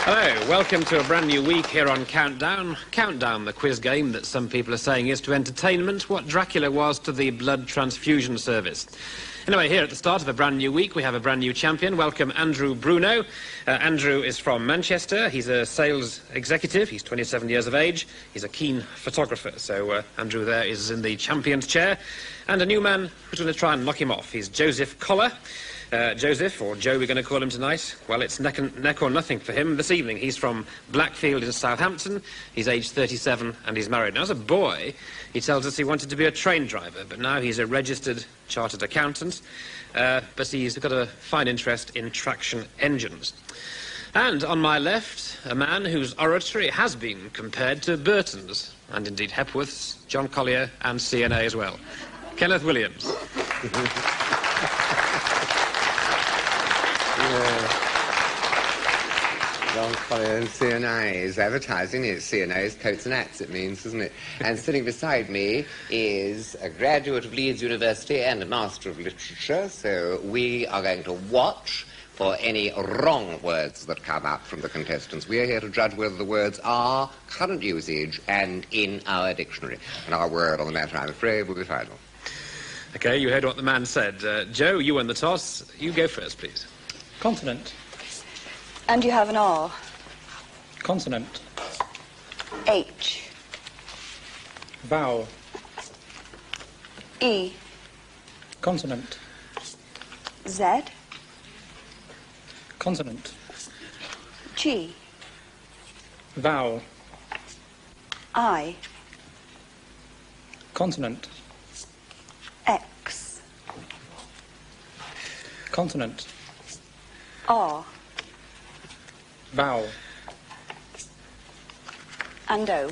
Hello, welcome to a brand new week here on Countdown. Countdown, the quiz game that some people are saying is to entertainment what Dracula was to the blood transfusion service. Anyway, here at the start of a brand new week, we have a brand new champion. Welcome, Andrew Bruno. Andrew is from Manchester. He's a sales executive. He's 27 years of age. He's a keen photographer. So Andrew there is in the champion's chair. And a new man who's going to try and knock him off. He's Joseph Collar. Joseph, or Joe we're going to call him tonight, well, it's neck or nothing for him this evening. He's from Blackfield in Southampton. He's aged 37 and he's married. Now, as a boy, he tells us he wanted to be a train driver, but now he's a registered chartered accountant, but he's got a fine interest in traction engines. And on my left, a man whose oratory has been compared to Burton's, and indeed Hepworth's, John Collier, and CNA as well. Kenneth Williams. John Collier and CNA is advertising. It's CNA's coats and hats, it means, isn't it? And sitting beside me is a graduate of Leeds University and a Master of Literature, so we are going to watch for any wrong words that come up from the contestants. We are here to judge whether the words are current usage and in our dictionary. And our word on the matter, I'm afraid, will be final. OK, you heard what the man said. Joe, you won the toss. You go first, please. Consonant. And you have an R. Consonant. H. Vowel. E. Consonant. Z. Consonant. G. Vowel. I. Consonant. X. Consonant. R. Vowel. And O.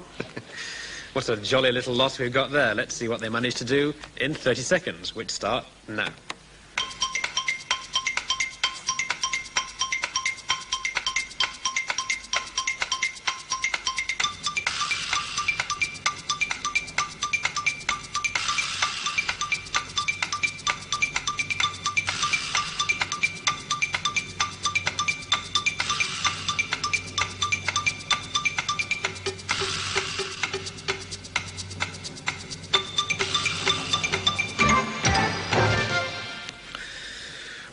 What a jolly little lot we've got there. Let's see what they managed to do in 30 seconds, which start now.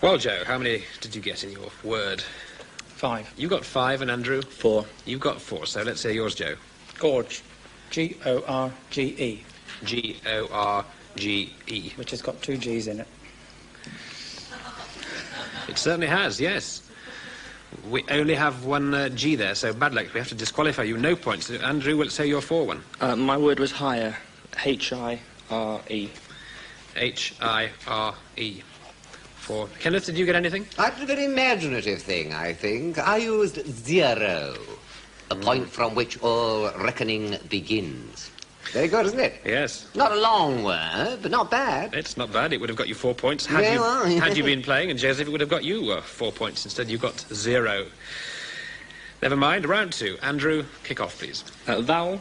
Well, Joe, how many did you get in your word? 5. You got 5, and Andrew? 4. You've got 4, so let's hear yours, Joe. Gorge. G-O-R-G-E. G-O-R-G-E. Which has got 2 G's in it. It certainly has, yes. We only have 1 G there, so bad luck. We have to disqualify you. No points. Andrew, let's say your 4 one. My word was higher. H-I-R-E. H-I-R-E. 4. Kenneth, did you get anything? I did a very imaginative thing, I think. I used 0, the point from which all reckoning begins. Very good, isn't it? Yes. Not a long word, but not bad. It's not bad. It would have got you 4 points Had you been playing, and Joseph, it would have got you 4 points. Instead, you got 0. Never mind. Round 2. Andrew, kick off, please. Vowel.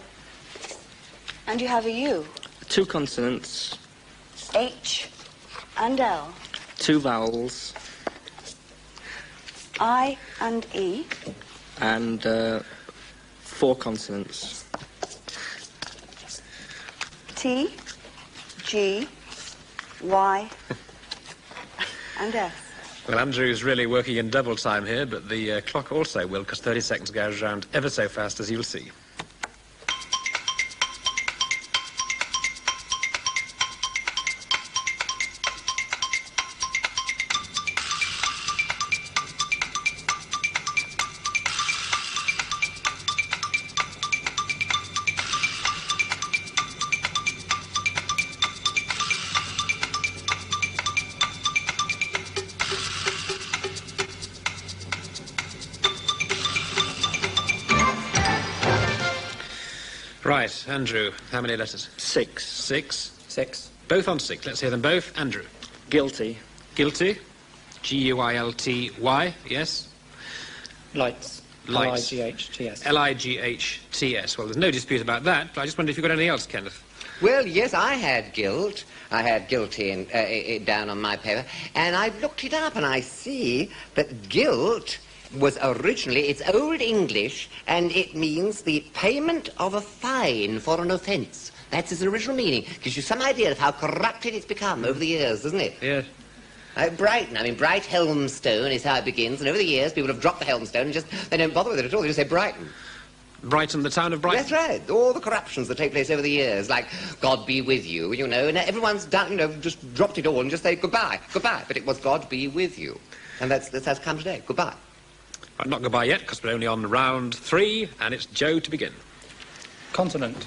And you have a U. 2 consonants. H. And L. 2 vowels. I and E. And 4 consonants. T. G. Y. And S. Well, Andrew's really working in double time here, but the clock also will, because 30 seconds goes round ever so fast, as you'll see. Right, Andrew, how many letters? 6. 6. 6. Both on 6. Let's hear them both. Andrew. Guilty. Guilty. G-U-I-L-T-Y, yes. Lights. Lights. L-I-G-H-T-S. L-I-G-H-T-S. Well, there's no dispute about that, but I just wondered if you got anything else, Kenneth. Well, yes, I had guilt. I had guilty down on my paper, and I've looked it up, and I see that guilt was originally, it's Old English, and it means the payment of a fine for an offence. That's its original meaning. Gives you some idea of how corrupted it's become over the years, doesn't it? Yes. Brighton, I mean, Bright Helmstone is how it begins, and over the years people have dropped the Helmstone and they don't bother with it at all, they just say Brighton. Brighton, the town of Brighton? That's right. All the corruptions that take place over the years, like God be with you, you know, and everyone's done, you know, just dropped it all and just say goodbye, goodbye. But it was God be with you. And that's how it's come today. Goodbye. Right, not goodbye yet, because we're only on round 3, and it's Joe to begin. Consonant.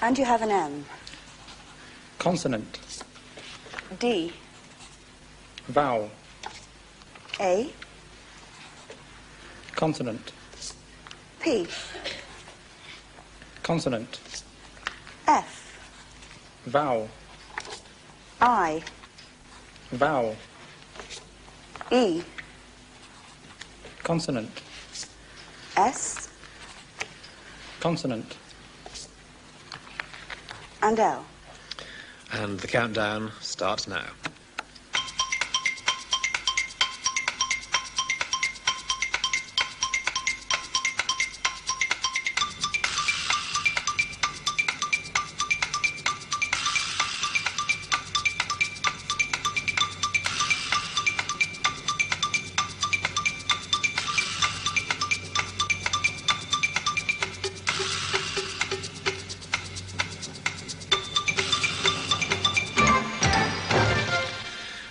And you have an M. Consonant. D. Vowel. A. Consonant. P. Consonant. F. Vowel. I. Vowel. E. Consonant. S. Consonant. And L. And the countdown starts now.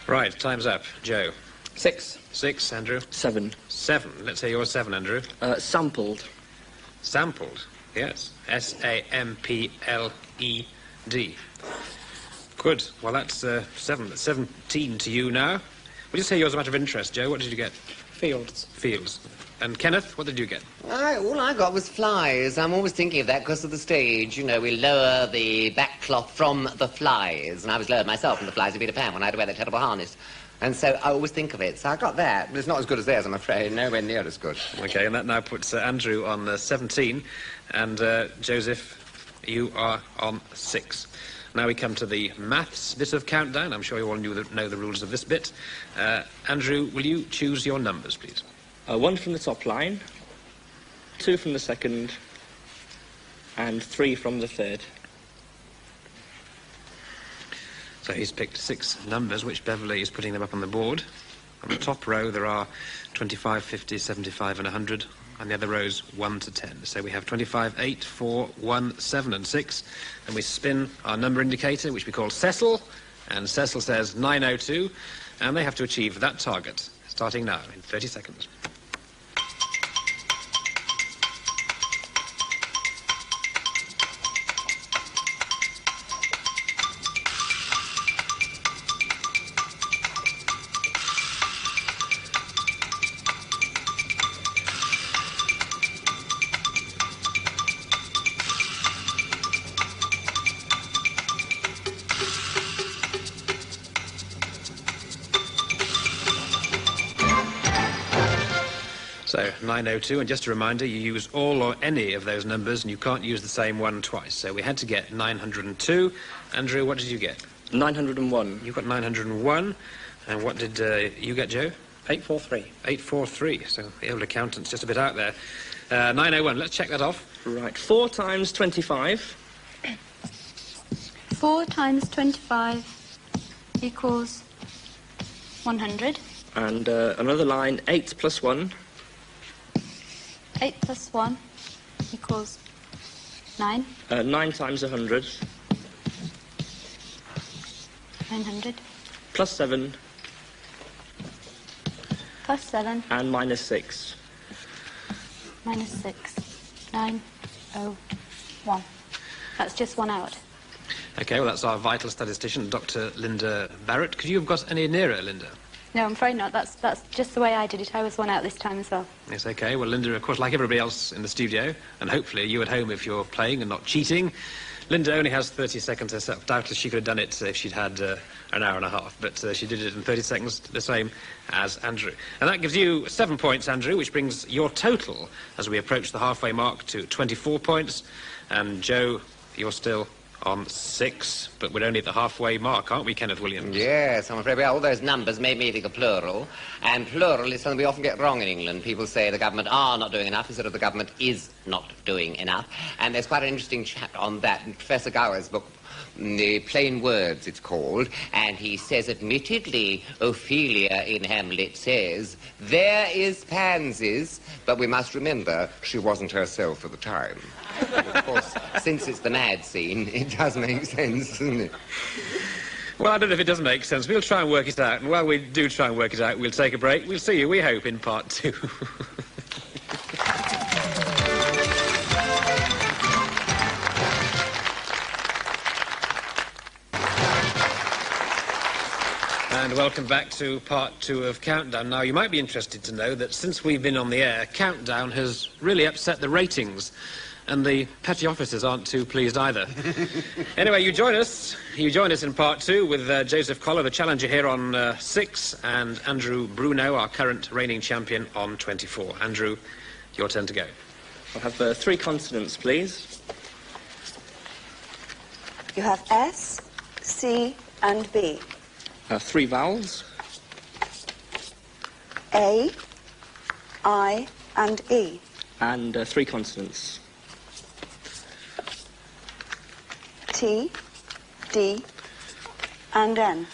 Right, time's up. Joe. 6. 6, Andrew. 7. 7. Let's hear your 7, Andrew. Sampled. Sampled, yes. S-A-M-P-L-E-D. Good. Well, that's 7. That's 17 to you now. We'll just hear yours as a matter of interest, Joe. What did you get? Fields. Fields. And Kenneth, what did you get? All I got was flies. I'm always thinking of that because of the stage. You know, we lower the backcloth from the flies. And I was lowered myself from the flies of Peter Pan when I had to wear that terrible harness. And so I always think of it. So I got that. But it's not as good as theirs, I'm afraid. Nowhere near as good. OK, and that now puts Andrew on 17. And Joseph, you are on 6. Now we come to the maths bit of countdown. I'm sure you all know the rules of this bit. Andrew, will you choose your numbers, please? 1 from the top line, 2 from the second, and 3 from the third. So he's picked 6 numbers, which Beverly is putting them up on the board. On the top row there are 25, 50, 75 and 100. On the other rows 1 to 10. So we have 25, 8, 4, 1, 7 and 6. And we spin our number indicator, which we call Cecil. And Cecil says 902. And they have to achieve that target, starting now in 30 seconds. So, 902, and just a reminder, you use all or any of those numbers, and you can't use the same one twice. So we had to get 902. Andrew, what did you get? 901. You got 901. And what did you get, Joe? 843. 843. So the old accountant's just a bit out there. 901. Let's check that off. Right. 4 times 25. 4 times 25 equals 100. And another line, 8 plus 1. 8 plus 1 equals 9. 9 times 100. 900. Plus 7. Plus 7 And minus 6. minus 6. 901. That's just 1 out. OK, well, that's our vital statistician, Dr. Linda Barrett. Could you have got any nearer, Linda? No, I'm afraid not. That's just the way I did it. I was 1 out this time as well. Yes, OK. Well, Linda, of course, like everybody else in the studio, and hopefully you at home if you're playing and not cheating, Linda only has 30 seconds herself. Doubtless she could have done it if she'd had an hour and a half, but she did it in 30 seconds, the same as Andrew. And that gives you 7 points, Andrew, which brings your total, as we approach the halfway mark, to 24 points. And Joe, you're still on 6, but we're only at the halfway mark, aren't we, Kenneth Williams? Yes, I'm afraid all those numbers made me think of plural, and plural is something we often get wrong in England. People say the government are not doing enough instead of the government is not doing enough, and there's quite an interesting chapter on that in Professor Gower's book, The Plain Words, it's called, and he says, admittedly, Ophelia in Hamlet says, there is pansies, but we must remember she wasn't herself at the time. Of course, since it's the mad scene, it does make sense, doesn't it? Well, I don't know if it does make sense. We'll try and work it out, and while we do try and work it out, we'll take a break. We'll see you, we hope, in part 2. And welcome back to part 2 of Countdown. Now, you might be interested to know that since we've been on the air, Countdown has really upset the ratings, and the petty officers aren't too pleased either. Anyway, you join us in part 2 with Joseph Collar, the challenger here on 6, and Andrew Bruno, our current reigning champion, on 24. Andrew, your turn to go. I'll have 3 consonants, please. You have S, C, and B. 3 vowels. A, I, and E. And 3 consonants. T, D, and N.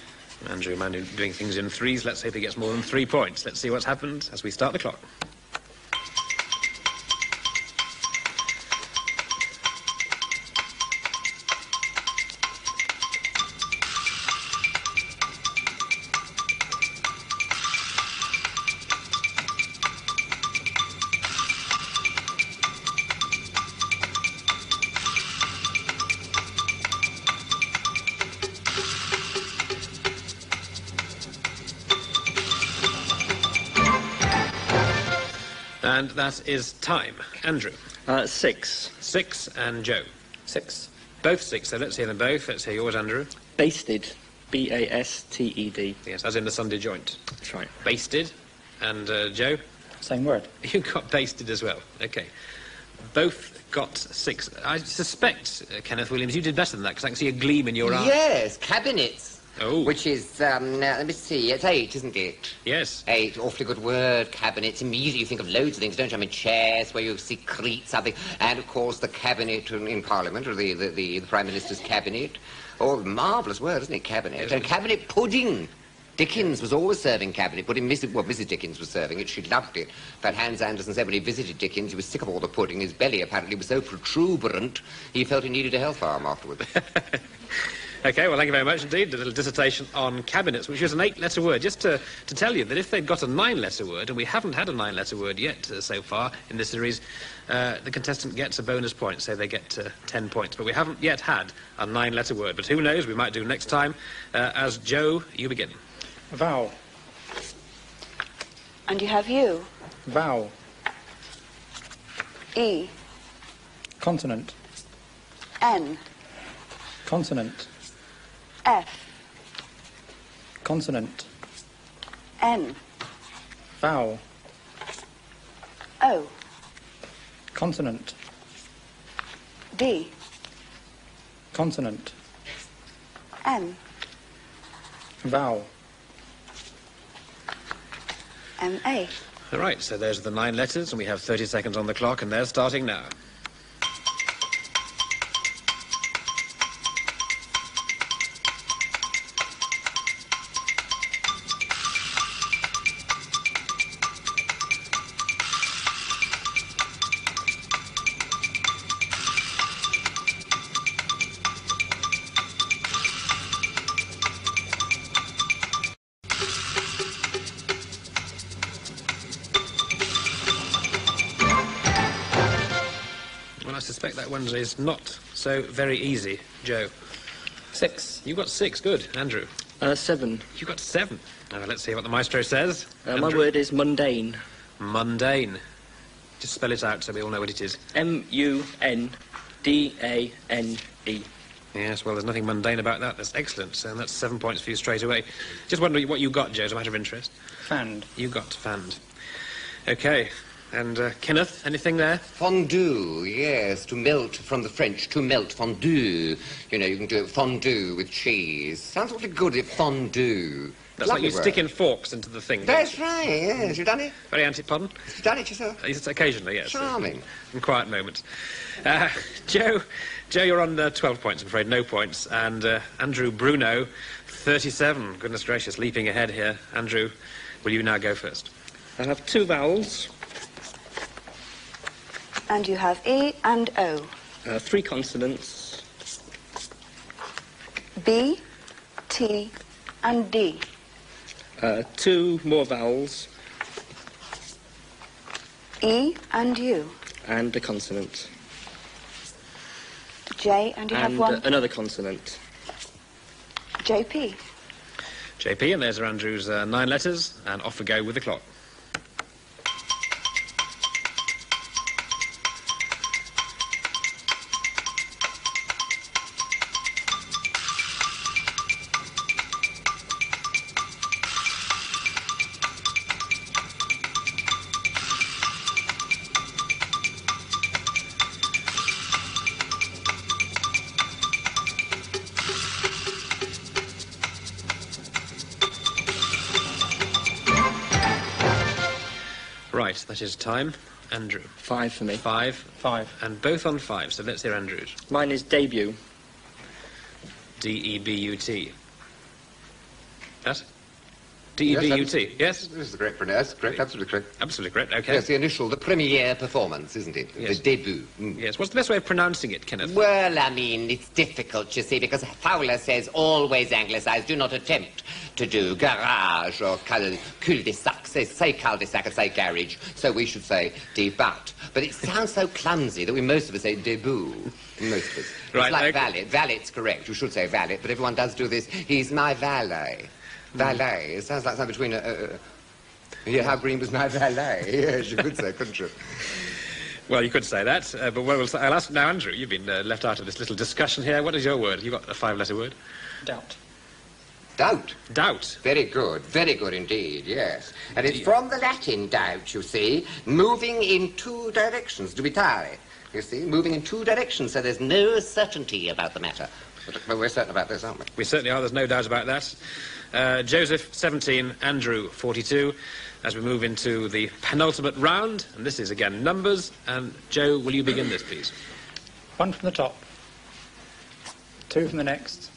Andrew, man doing things in 3s. Let's hope he gets more than 3 points. Let's see what's happened as we start the clock. And that is time. Andrew. 6. 6, and Joe. 6. Both 6, so let's hear them both. Let's hear yours, Andrew. Basted. B-A-S-T-E-D. Yes, as in the Sunday joint. That's right. Basted. And Joe? Same word. You got basted as well. OK. Both got 6. I suspect, Kenneth Williams, you did better than that, because I can see a gleam in your eye. Yes, cabinets. Oh. Which is, let me see, it's 8, isn't it? Yes. 8, awfully good word, cabinets. Immediately you think of loads of things, don't you? I mean, chairs where you secrete something. And, of course, the cabinet in Parliament, or the Prime Minister's cabinet. Oh, marvellous word, isn't it, cabinet? Yes. And cabinet pudding. Dickens was always serving cabinet pudding. Mrs. Dickens was serving it. She loved it. But Hans Andersen said when he visited Dickens, he was sick of all the pudding. His belly apparently was so protuberant, he felt he needed a health farm afterwards. OK, well, thank you very much indeed. A little dissertation on cabinets, which is an 8-letter word. Just to tell you that if they'd got a 9-letter word, and we haven't had a 9-letter word yet so far in this series, the contestant gets a bonus point, so they get 10 points. But we haven't yet had a 9-letter word. But who knows, we might do next time. As Joe, you begin. Vowel. And you have U. Vowel. E. Consonant. N. Consonant. F. Consonant. N. Vowel. O. Consonant. D. Consonant. M. Vowel. M-A. All right, so there's the 9 letters, and we have 30 seconds on the clock, and they're starting now. I suspect that one is not so very easy. Joe? 6. You got 6, good. Andrew? 7. You got 7. Let's see what the maestro says. My Andrew? word is mundane. Mundane. Just spell it out so we all know what it is. M-U-N-D-A-N-E. Yes, well, there's nothing mundane about that. That's excellent. And that's 7 points for you straight away. Just wondering what you got, Joe, as a matter of interest. Fanned. You got fanned. OK. And Kenneth, anything there? Fondue, yes, to melt from the French, to melt, fondue. You know, you can do it fondue with cheese. Sounds awfully good, if fondue. That's Lovely like you word. sticking forks into the thing. That's right, yes. You've done it? Very pardon? You've done it yourself? Occasionally, yes. Charming. In quiet moments. Joe, you're on 12 points, I'm afraid, no points. And Andrew Bruno, 37. Goodness gracious, leaping ahead here. Andrew, will you now go first? I have 2 vowels, And you have E and O. 3 consonants, B, T, and D. 2 more vowels, E and U. and a consonant. J, and you have And one. another consonant. JP. JP, and there's Andrew's 9 letters, and off we go with the clock. Right, that is time. Andrew. 5 for me. 5. 5. And both on 5, so let's hear Andrew's. Mine is debut. D-E-B-U-T. That? D-E-B-U-T, yes? This is the correct pronounce. Correct, absolutely correct. Absolutely correct, okay. Yes, the initial, the premiere performance, isn't it? Yes. The debut. Yes, what's the best way of pronouncing it, Kenneth? Well, I mean, it's difficult, you see, because Fowler says always anglicised. Do not attempt to do garage or cul-de-sac. Say cul-de-sac and say garage. So we should say debut. But it sounds so clumsy that most of us say debut. Most of us. Right, It's like okay. valet. Valet's correct. You should say valet, but everyone does do this. He's my valet. Valet. It sounds like something between yeah, how green was my valet? Yes, you could say, couldn't you? Well, you could say that, but I'll ask now, Andrew. You've been left out of this little discussion here. What is your word? You've got a 5-letter word. Doubt. Doubt. Doubt. Very good indeed, yes. And it's from the Latin doubt, you see, moving in 2 directions, dubitare. You see, moving in 2 directions, so there's no certainty about the matter. But we're certain about this, aren't we? We certainly are, there's no doubt about that. Joseph, 17, Andrew, 42, as we move into the penultimate round, and this is again numbers, and Joe, will you begin this, please? 1 from the top. 2 from the next.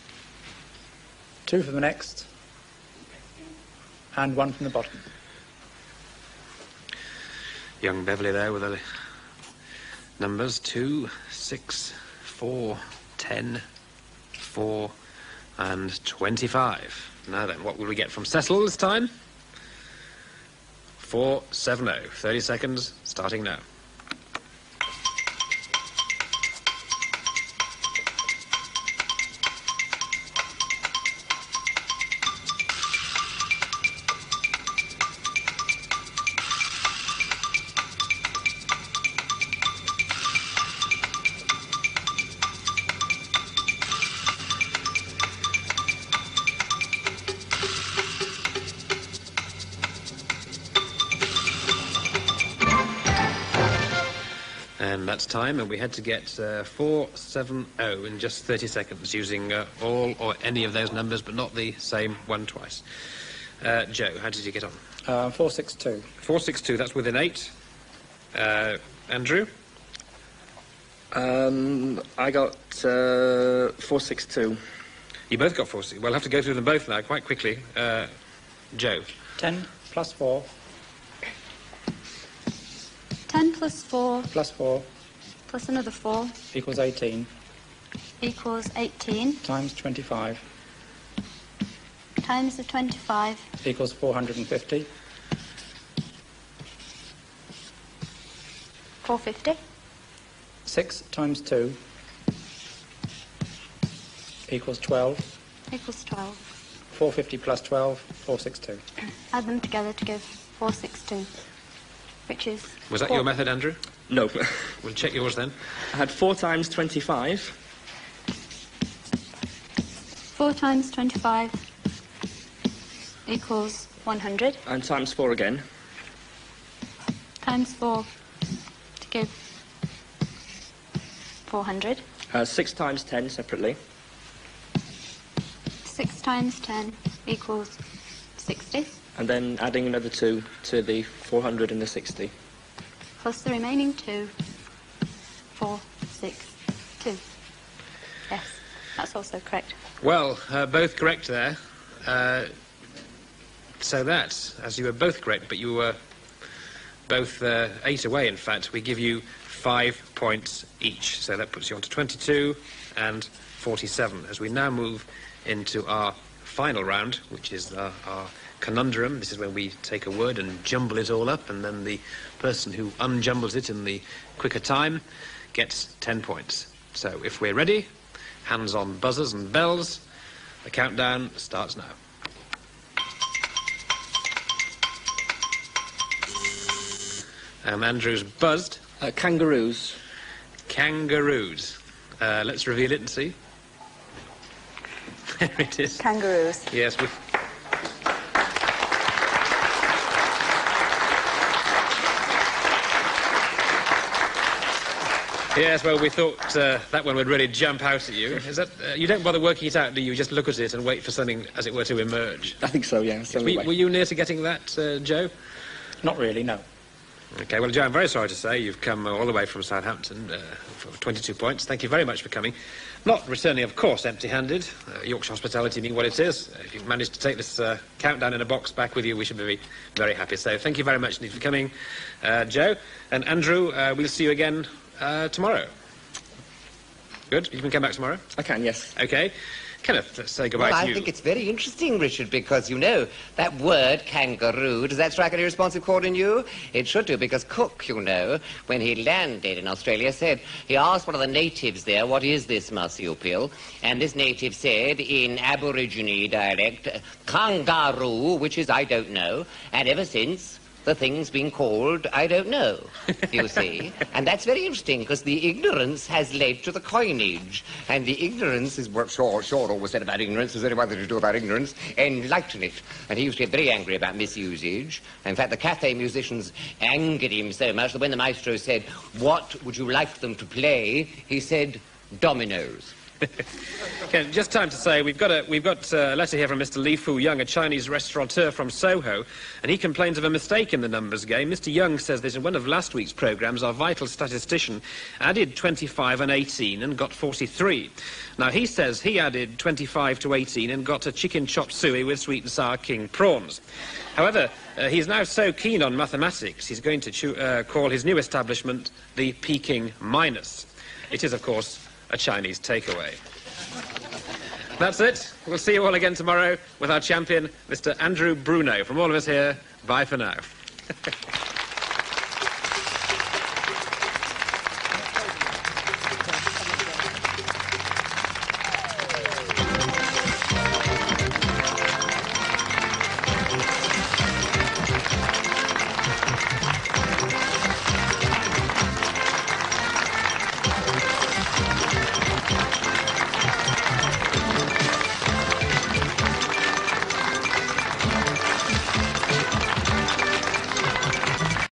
2 from the next. And 1 from the bottom. Young Beverly there with the numbers 2, 6, 4, 10, 4, and 25. Now then, what will we get from Cecil this time? 470. 30 seconds, starting now. And that's time, and we had to get 470 in just 30 seconds, using all or any of those numbers, but not the same one twice. Joe, how did you get on? 462. 462, that's within 8. Andrew? I got 462. You both got 462. We'll have to go through them both now, quite quickly. Joe? 10 plus 4 10 plus 4 plus 4 plus another 4 equals 18 equals 18 times 25 times the 25 equals 450. 450 6 times 2 equals 12. equals 12. 450 plus 12, 462. Add them together to give 462, which is... Was that your method, Andrew? No. We'll check yours then. I had 4 times 25. 4 times 25 equals 100. And times 4 again. times 4 to give 400. 6 times 10 separately. 6 times 10 equals 60, And then adding another 2 to the 400 and the 60. plus the remaining 2, 4, 6, 2. Yes, that's also correct. Well, both correct there. So that, as you were both correct, but you were both 8 away, in fact, we give you 5 points each. So that puts you on to 22 and 47. As we now move into our final round, which is our conundrum. This is when we take a word and jumble it all up, and then the person who unjumbles it in the quicker time gets 10 points. So if we're ready, hands on buzzers and bells, the countdown starts now. Andrew's buzzed. Kangaroos. Kangaroos. Let's reveal it and see. There it is. Kangaroos. Yes, we... Yes, well, we thought that one would really jump out at you. Is that you don't bother working it out, do you? Just look at it and wait for something, as it were, to emerge. I think so, yeah. Were you near to getting that, Joe? Not really, no. OK, well, Joe, I'm very sorry to say you've come all the way from Southampton for 22 points. Thank you very much for coming. Not returning, of course, empty-handed. Yorkshire hospitality being what it is. If you've managed to take this countdown in a box back with you, we should be very happy. So thank you very much indeed for coming, Joe. And Andrew, we'll see you again tomorrow. Good? You can come back tomorrow? I can, yes. OK. Kenneth, let's say goodbye Well, to you. I think it's very interesting, Richard, because, you know, that word kangaroo, does that strike an irresponsive chord in you? It should do, because Cook, you know, when he landed in Australia, he asked one of the natives there, what is this marsupial? And this native said, in Aborigine dialect, kangaroo, which is I don't know, and ever since, the thing's been called I don't know, you see. And that's very interesting, because the ignorance has led to the coinage. And the ignorance is what Shaw always said about ignorance. There's only one thing to do about ignorance, enlighten it. And he used to get very angry about misusage. In fact, the cafe musicians angered him so much that when the maestro said, what would you like them to play, he said, dominoes. Okay, just time to say we've got a letter here from Mr. Li Fu Young, a Chinese restaurateur from Soho, and he complains of a mistake in the numbers game. Mr. Young says that in one of last week's programmes, our vital statistician added 25 and 18 and got 43. Now, he says he added 25 to 18 and got a chicken chop suey with sweet and sour king prawns. However, he's now so keen on mathematics, he's going to call his new establishment the Peking Minus. It is, of course, a Chinese takeaway. That's it. We'll see you all again tomorrow with our champion, Mr. Andrew Bruno. From all of us here, bye for now.